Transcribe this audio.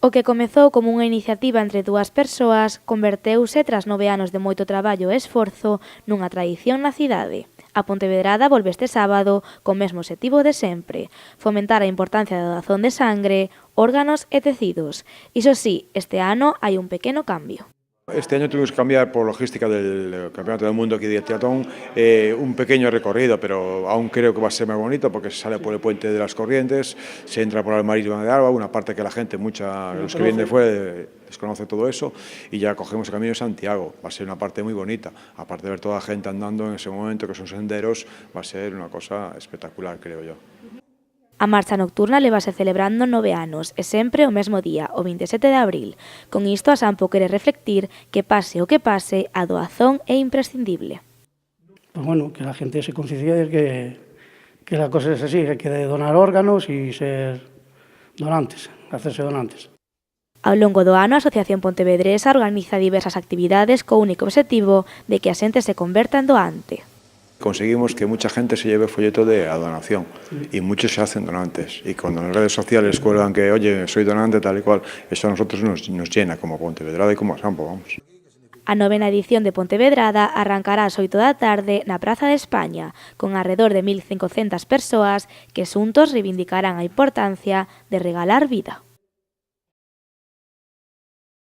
O que comezou como unha iniciativa entre dúas persoas converteuse, tras 9 anos de moito traballo e esforzo, nunha tradición na cidade. A Pontevedrada volve este sábado co mesmo obxectivo de sempre: fomentar a importancia da doazón de sangre, órganos e tecidos. Iso sí, este ano hai un pequeno cambio. Este año tuvimos que cambiar por logística del Campeonato del Mundo aquí de triatlón un pequeño recorrido, pero aún creo que va a ser más bonito porque se sale por el Puente de las Corrientes, se entra por el Marisma de Alba, una parte que la gente, los que vienen de fuera, desconoce todo eso, y ya cogemos el camino de Santiago. Va a ser una parte muy bonita, aparte de ver toda la gente andando en ese momento, que son senderos, va a ser una cosa espectacular, creo yo. A marcha nocturna levase celebrando 9 anos e sempre o mesmo día, o 27 de abril. Con isto a Sampo quere reflectir que pase o que pase, a doazón é imprescindible. Pues bueno, que la gente se conciencie que la cosa es así, que hay que donar órganos y ser donantes, hacerse donantes. Ao longo do ano, a Asociación Pontevedresa organiza diversas actividades co único obxectivo de que a xente se converta en doante. Conseguimos que mucha gente se lleve folleto de a donación y muchos se hacen donantes. Y cuando en las redes sociales cuelgan que, oye, soy donante, tal y cual, eso a nosotros nos llena como Pontevedrada y como a Sampo, vamos. A 9ª edición de Pontevedrada arrancará ás 8 da tarde na Praza de España, con arredor de 1.500 persoas que xuntos reivindicarán a importancia de regalar vida.